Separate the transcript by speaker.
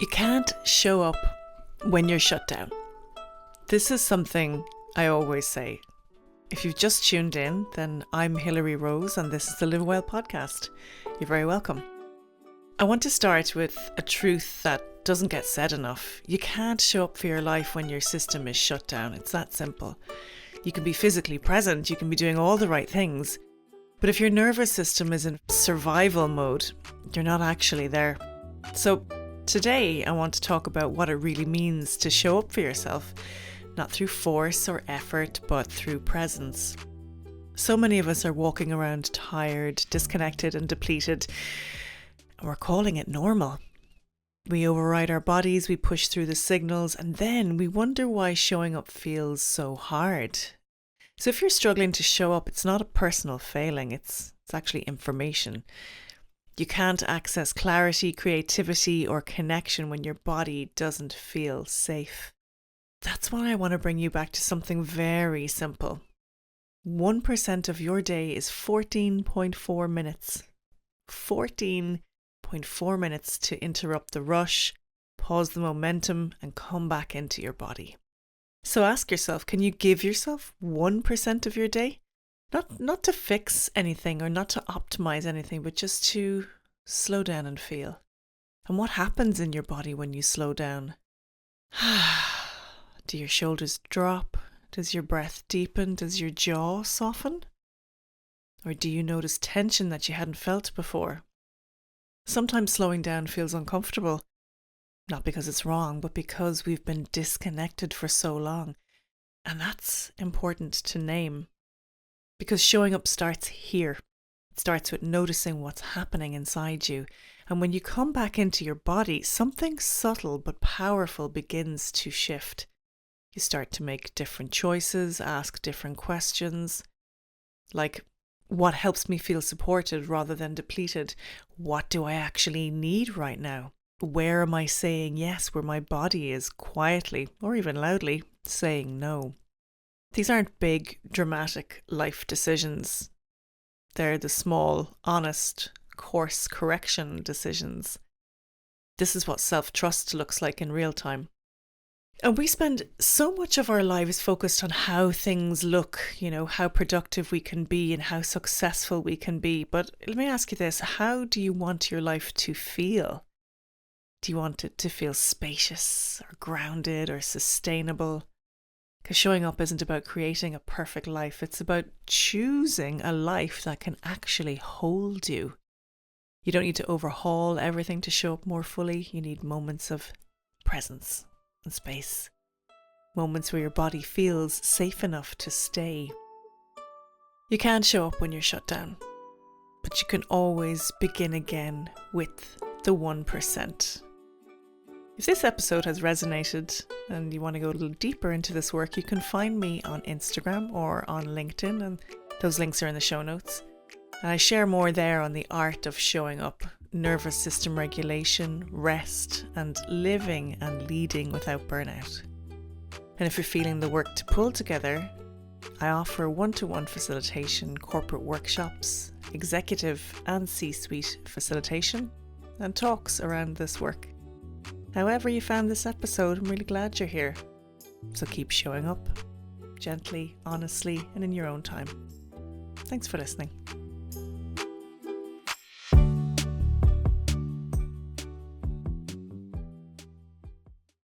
Speaker 1: You can't show up when you're shut down. This is something I always say. If you've just tuned in, then I'm Hilary Rose and this is the Live Well podcast. You're very welcome. I want to start with a truth that doesn't get said enough. You can't show up for your life when your system is shut down. It's that simple. You can be physically present, you can be doing all the right things, but if your nervous system is in survival mode, you're not actually there. So today I want to talk about what it really means to show up for yourself, not through force or effort, but through presence. So many of us are walking around tired, disconnected and depleted, and we're calling it normal. We override our bodies, we push through the signals, and then we wonder why showing up feels so hard. So if you're struggling to show up, it's not a personal failing, it's actually information. You can't access clarity, creativity, or connection when your body doesn't feel safe. That's why I want to bring you back to something very simple. 1% of your day is 14.4 minutes. 14.4 minutes to interrupt the rush, pause the momentum, and come back into your body. So ask yourself, can you give yourself 1% of your day? Not to fix anything or not to optimize anything, but just to slow down and feel. And what happens in your body when you slow down? Do your shoulders drop? Does your breath deepen? Does your jaw soften? Or do you notice tension that you hadn't felt before? Sometimes slowing down feels uncomfortable, not because it's wrong, but because we've been disconnected for so long. And that's important to name. Because showing up starts here. It starts with noticing what's happening inside you. And when you come back into your body, something subtle but powerful begins to shift. You start to make different choices, ask different questions. Like, what helps me feel supported rather than depleted? What do I actually need right now? Where am I saying yes where my body is quietly, or even loudly, saying no? These aren't big, dramatic life decisions. They're the small, honest, course correction decisions. This is what self-trust looks like in real time. And we spend so much of our lives focused on how things look, how productive we can be and how successful we can be. But let me ask you this, how do you want your life to feel? Do you want it to feel spacious or grounded or sustainable? Because showing up isn't about creating a perfect life. It's about choosing a life that can actually hold you. You don't need to overhaul everything to show up more fully. You need moments of presence and space. Moments where your body feels safe enough to stay. You can't show up when you're shut down, but you can always begin again with the 1%. If this episode has resonated and you want to go a little deeper into this work, you can find me on Instagram or on LinkedIn, and those links are in the show notes. And I share more there on the art of showing up, nervous system regulation, rest, and living and leading without burnout. And if you're feeling the work to pull together, I offer one-to-one facilitation, corporate workshops, executive and C-suite facilitation, and talks around this work. However you found this episode, I'm really glad you're here. So keep showing up, gently, honestly, and in your own time. Thanks for listening.